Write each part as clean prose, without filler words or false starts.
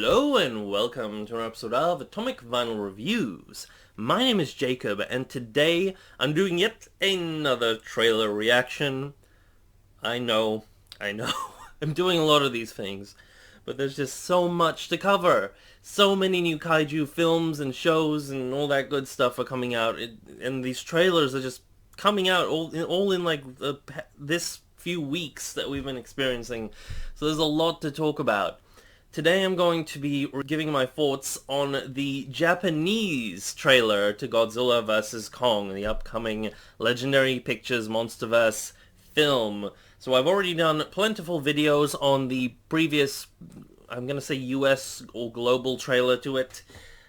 Hello and welcome to an episode of Atomic Vinyl Reviews. My name is Jacob and today I'm doing yet another trailer reaction. I know, I'm doing a lot of these things, but there's just so much to cover. So many new kaiju films and shows and all that good stuff are coming out, and these trailers are just coming out all in like this few weeks that we've been experiencing. So there's a lot to talk about. Today I'm going to be giving my thoughts on the Japanese trailer to Godzilla vs. Kong, the upcoming Legendary Pictures Monsterverse film. So I've already done plentiful videos on the previous, I'm going to say US or global trailer to it.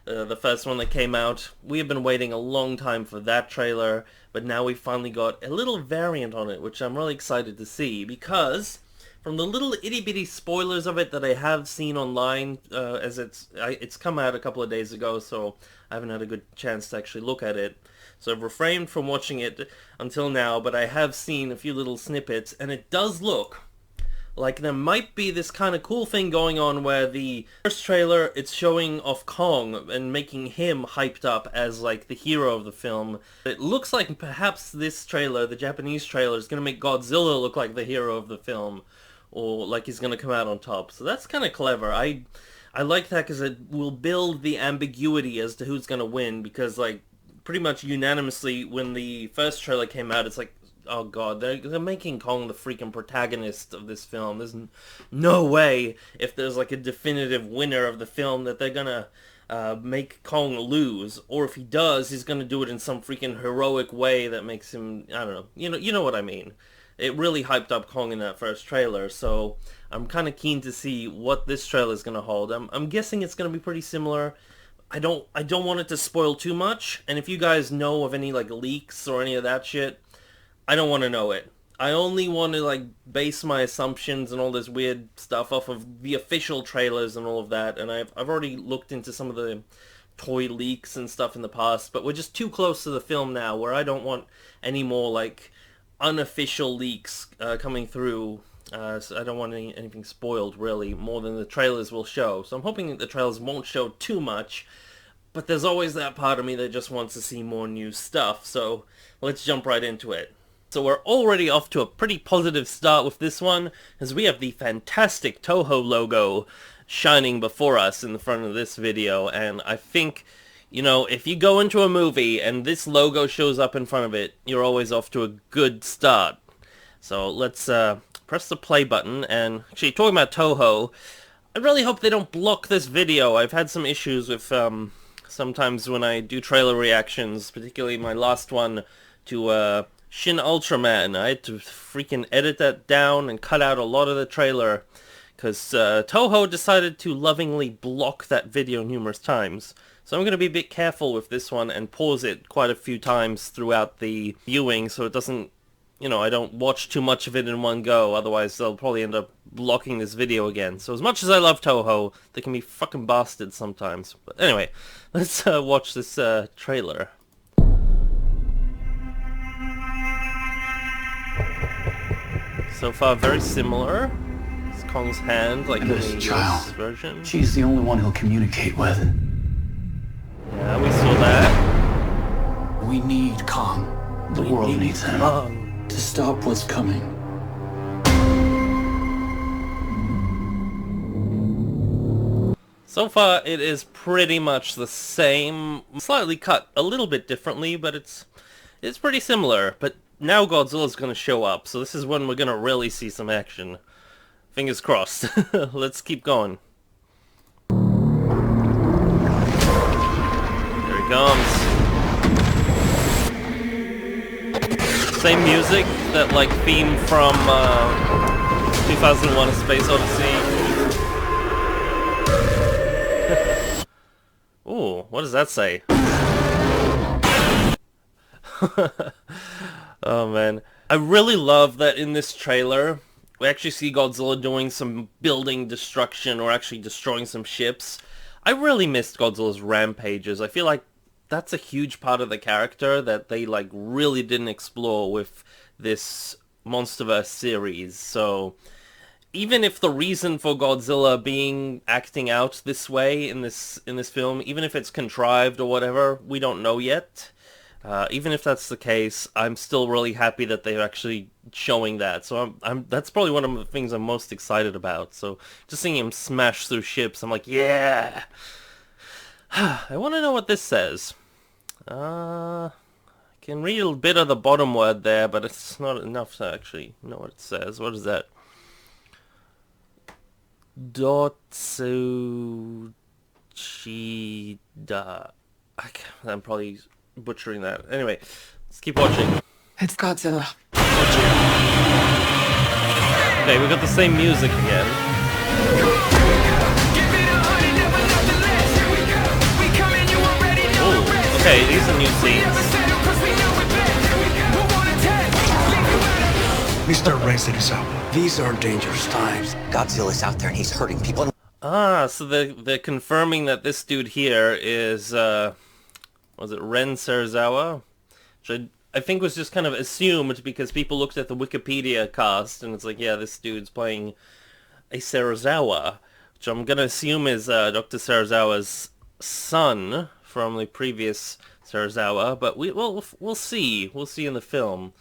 The first one that came out. We have been waiting a long time for that trailer, but now we finally got a little variant on it, which I'm really excited to see, because from the little itty-bitty spoilers of it that I have seen online, as it's come out a couple of days ago, so I haven't had a good chance to actually look at it. So I've refrained from watching it until now, but I have seen a few little snippets, and it does look like there might be this kind of cool thing going on where the first trailer, it's showing off Kong and making him hyped up as like the hero of the film. It looks like perhaps this trailer, the Japanese trailer, is going to make Godzilla look like the hero of the film, or like he's going to come out on top. So that's kind of clever. I like that because it will build the ambiguity as to who's going to win, because like pretty much unanimously when the first trailer came out, it's like, oh god, they're making Kong the freaking protagonist of this film. There's no way, if there's like a definitive winner of the film, that they're gonna make Kong lose. Or if he does, he's gonna do it in some freaking heroic way that makes him, I don't know, you know what I mean. It really hyped up Kong in that first trailer, so I'm kind of keen to see what this trailer is gonna hold. I'm guessing it's gonna be pretty similar. I don't want it to spoil too much, and if you guys know of any like leaks or any of that shit, I don't want to know it. I only want to like base my assumptions and all this weird stuff off of the official trailers and all of that. And I've already looked into some of the toy leaks and stuff in the past, but we're just too close to the film now where I don't want any more like unofficial leaks coming through. So I don't want anything spoiled really more than the trailers will show. So I'm hoping that the trailers won't show too much. But there's always that part of me that just wants to see more new stuff. So let's jump right into it. So we're already off to a pretty positive start with this one, as we have the fantastic Toho logo shining before us in the front of this video, and I think, you know, if you go into a movie and this logo shows up in front of it, you're always off to a good start. So let's press the play button, and actually, talking about Toho, I really hope they don't block this video. I've had some issues with, sometimes when I do trailer reactions, particularly my last one to, Shin Ultraman. I had to freaking edit that down and cut out a lot of the trailer because Toho decided to lovingly block that video numerous times. So I'm going to be a bit careful with this one and pause it quite a few times throughout the viewing so it doesn't, you know, I don't watch too much of it in one go, otherwise they'll probably end up blocking this video again. So as much as I love Toho, they can be fucking bastards sometimes. But anyway, let's watch this trailer. So far, very similar. It's Kong's hand, like in the US version. She's the only one he'll communicate with. Yeah, we saw that. We need Kong. The world needs him to stop what's coming. So far, it is pretty much the same. Slightly cut a little bit differently, but it's pretty similar. But now Godzilla's going to show up, so this is when we're going to really see some action. Fingers crossed. Let's keep going. There he comes. Same music, that like theme from 2001: A Space Odyssey. Ooh, what does that say? Oh man, I really love that in this trailer we actually see Godzilla doing some building destruction or actually destroying some ships. I really missed Godzilla's rampages. I feel like that's a huge part of the character that they like really didn't explore with this Monsterverse series. So even if the reason for Godzilla acting out this way in this film, even if it's contrived or whatever, we don't know yet. Even if that's the case, I'm still really happy that they're actually showing that. So that's probably one of the things I'm most excited about. So just seeing him smash through ships, I'm like, yeah. I want to know what this says. I can read a bit of the bottom word there, but it's not enough to actually know what it says. What is that? Dotsuchida. I'm probably butchering that. Anyway, let's keep watching. It's Godzilla. Okay, we got the same music again. Ooh, okay, these are new scenes. Mr. Reiserusawa, these are dangerous times. Godzilla's out there and he's hurting people. Ah, so they're confirming that this dude here is, was it Ren Serizawa? Which I think was just kind of assumed because people looked at the Wikipedia cast and it's like, yeah, this dude's playing a Serizawa, which I'm gonna assume is Dr. Serizawa's son from the previous Serizawa, but we'll see. We'll see in the film.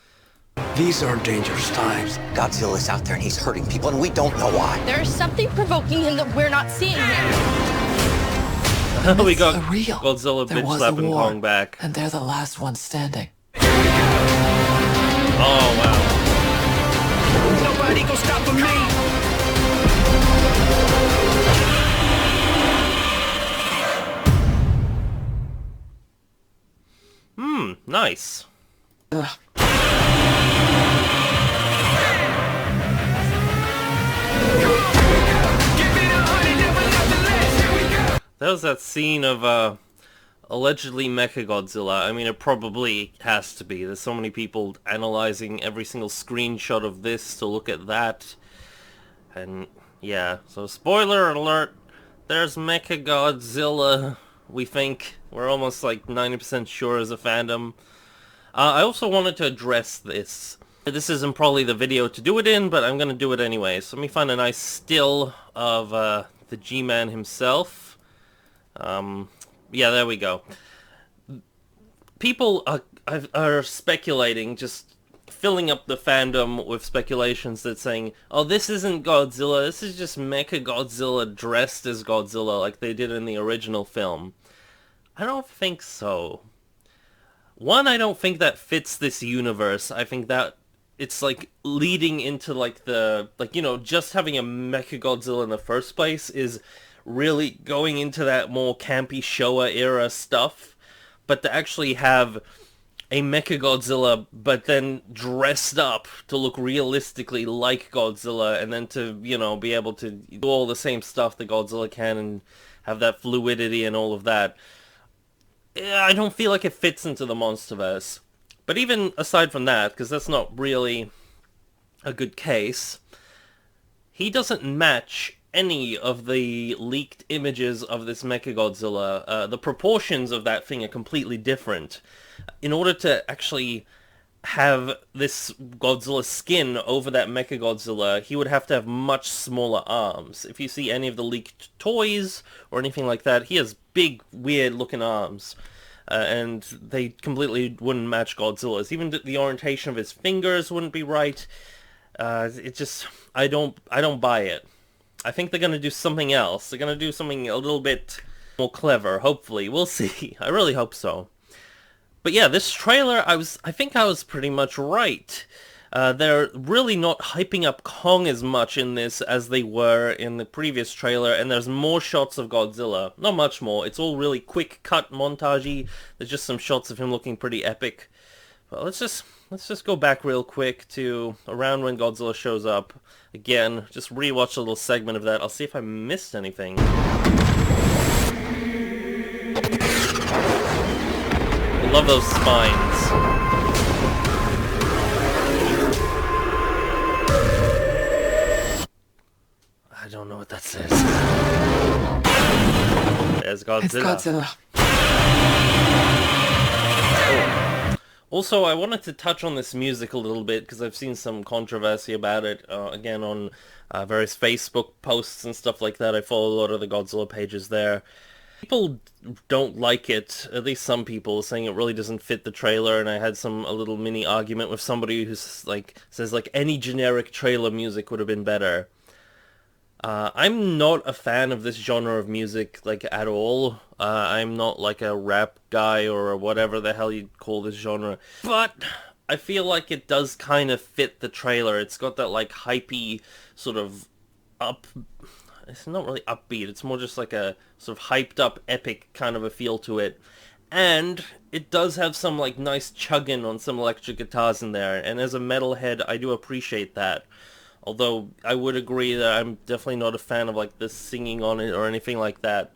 These are dangerous times. Godzilla's out there and he's hurting people and we don't know why. There's something provoking him that we're not seeing here. We got surreal. Godzilla There bitch was a slapping war, Kong back. and they're the last ones standing. Oh wow. Nobody gonna stop me. Nice. Ugh. That was that scene of allegedly Mechagodzilla. I mean, it probably has to be. There's so many people analyzing every single screenshot of this to look at that. And yeah, so spoiler alert, there's Mechagodzilla, we think. We're almost like 90% sure as a fandom. I also wanted to address this. This isn't probably the video to do it in, but I'm gonna do it anyway. So let me find a nice still of the G-Man himself. Yeah, there we go. People are speculating, just filling up the fandom with speculations that saying, oh, this isn't Godzilla, this is just Mechagodzilla dressed as Godzilla like they did in the original film. I don't think so. One, I don't think that fits this universe. I think that it's like leading into like the, like, you know, just having a Mechagodzilla in the first place is really going into that more campy Showa era stuff, but to actually have a Mechagodzilla but then dressed up to look realistically like Godzilla and then to, you know, be able to do all the same stuff that Godzilla can and have that fluidity and all of that, I don't feel like it fits into the Monsterverse. But even aside from that, because that's not really a good case, he doesn't match any of the leaked images of this Mechagodzilla. The proportions of that thing are completely different. In order to actually have this Godzilla skin over that Mechagodzilla, he would have to have much smaller arms. If you see any of the leaked toys or anything like that, he has big, weird-looking arms. And they completely wouldn't match Godzilla's. Even the orientation of his fingers wouldn't be right. It just, I don't buy it. I think they're gonna do something else. They're gonna do something a little bit more clever, hopefully. We'll see. I really hope so. But yeah, this trailer, I think I was pretty much right. They're really not hyping up Kong as much in this as they were in the previous trailer, and there's more shots of Godzilla. Not much more. It's all really quick cut montagey. There's just some shots of him looking pretty epic. But let's just go back real quick to around when Godzilla shows up. Again, just rewatch a little segment of that. I'll see if I missed anything. I love those spines. I don't know what that says. There's Godzilla. It's Godzilla. Also, I wanted to touch on this music a little bit because I've seen some controversy about it, again, on various Facebook posts and stuff like that. I follow a lot of the Godzilla pages there. People don't like it, at least some people, saying it really doesn't fit the trailer, and I had a little mini argument with somebody who's says any generic trailer music would have been better. I'm not a fan of this genre of music, at all. I'm not a rap guy or whatever the hell you'd call this genre. But I feel like it does kind of fit the trailer. It's got that, hypey sort of it's not really upbeat. It's more just a sort of hyped up epic kind of a feel to it. And it does have some, nice chugging on some electric guitars in there. And as a metalhead, I do appreciate that. Although I would agree that I'm definitely not a fan of the singing on it or anything like that.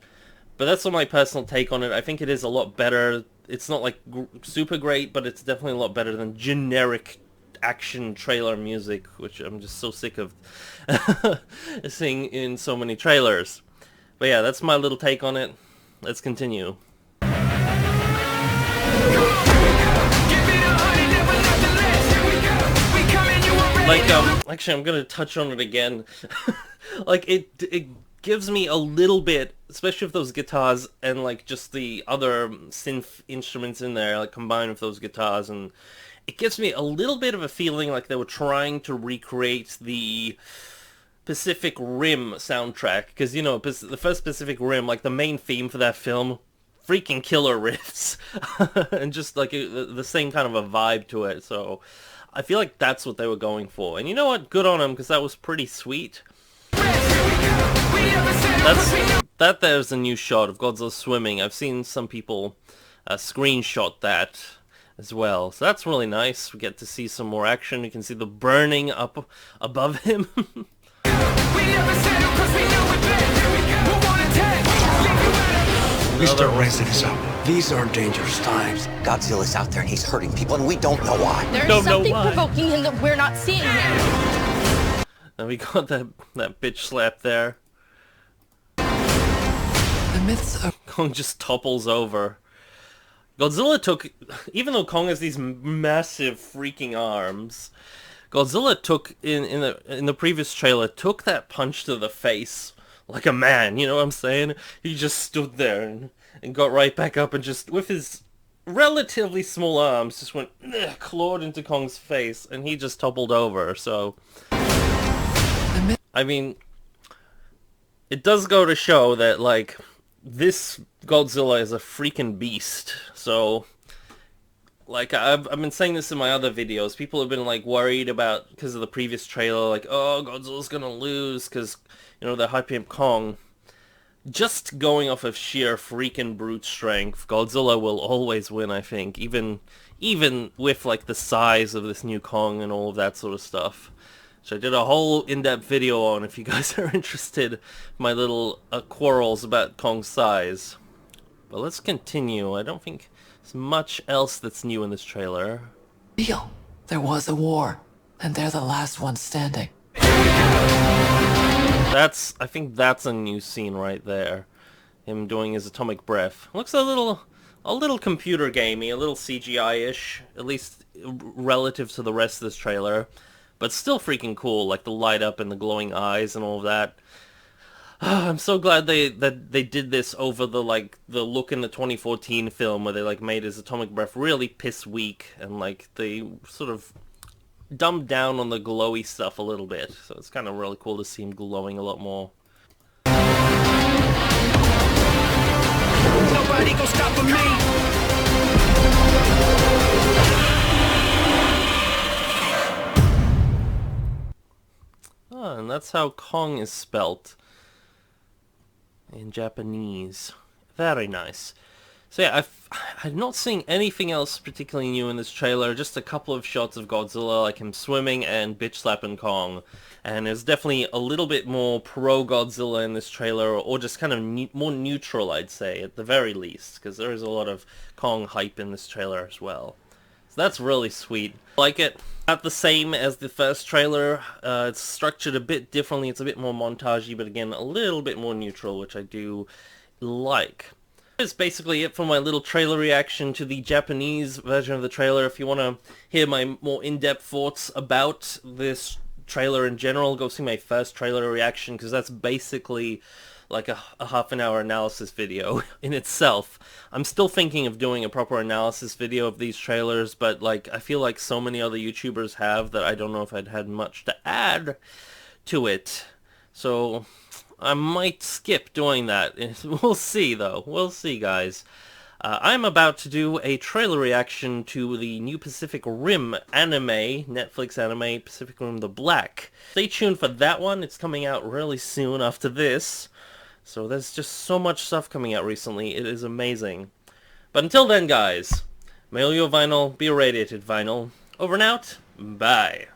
But that's my personal take on it. I think it is a lot better. It's not super great, but it's definitely a lot better than generic action trailer music, which I'm just so sick of seeing in so many trailers. But yeah, that's my little take on it. Let's continue. Actually, I'm gonna touch on it again. It gives me a little bit, especially with those guitars and just the other synth instruments in there, combined with those guitars, and it gives me a little bit of a feeling like they were trying to recreate the Pacific Rim soundtrack, because the first Pacific Rim, the main theme for that film, freaking killer riffs, and just the same kind of a vibe to it. So I feel like that's what they were going for. And you know what? Good on them, because that was pretty sweet. There's a new shot of Godzilla swimming. I've seen some people screenshot that as well. So that's really nice. We get to see some more action. You can see the burning up above him. Mr. Resident is up. These are dangerous times. Godzilla's out there and he's hurting people and we don't know why. There's something provoking him that we're not seeing here. And we got that bitch slap there. The myths of Kong just topples over. Godzilla took, even though Kong has these massive freaking arms, Godzilla took in the previous trailer took that punch to the face like a man. You know what I'm saying? He just stood there and got right back up and just with his relatively small arms just went clawed into Kong's face, and he just toppled over. So I mean, it does go to show that this Godzilla is a freaking beast. So I've been saying this in my other videos. People have been worried about, because of the previous trailer, oh, Godzilla's gonna lose because they're hyping up Kong. Just going off of sheer freaking brute strength, Godzilla will always win, I think, even with the size of this new Kong and all of that sort of stuff. So I did a whole in-depth video on, if you guys are interested, my little quarrels about Kong's size. But let's continue. I don't think there's much else that's new in this trailer. real. There was a war, and they're the last ones standing. I think that's a new scene right there. Him doing his atomic breath. Looks a little computer gamey, a little CGI-ish, at least relative to the rest of this trailer. But still freaking cool, the light up and the glowing eyes and all of that. I'm so glad they did this over the look in the 2014 film where they made his atomic breath really piss weak, and they sort of dumbed down on the glowy stuff a little bit. So it's kind of really cool to see him glowing a lot more. Nobody gon' stop for me. Oh, and that's how Kong is spelt in Japanese. Very nice. So yeah, I'm not seeing anything else particularly new in this trailer. Just a couple of shots of Godzilla, him swimming and bitch slapping Kong. And there's definitely a little bit more pro-Godzilla in this trailer, or just kind of more neutral, I'd say, at the very least. Because there is a lot of Kong hype in this trailer as well. So that's really sweet. I like it. Not the same as the first trailer. It's structured a bit differently. It's a bit more montagey, but again, a little bit more neutral, which I do like. That's basically it for my little trailer reaction to the Japanese version of the trailer. If you want to hear my more in-depth thoughts about this trailer in general, go see my first trailer reaction, because that's basically like a half an hour analysis video in itself. I'm still thinking of doing a proper analysis video of these trailers, but like I feel like so many other YouTubers have that I don't know if I'd had much to add to it. So I might skip doing that. We'll see, though. We'll see, guys. I'm about to do a trailer reaction to the new Pacific Rim anime, Netflix anime, Pacific Rim the Black. Stay tuned for that one. It's coming out really soon after this. So there's just so much stuff coming out recently. It is amazing. But until then, guys, may all your vinyl be irradiated vinyl. Over and out. Bye.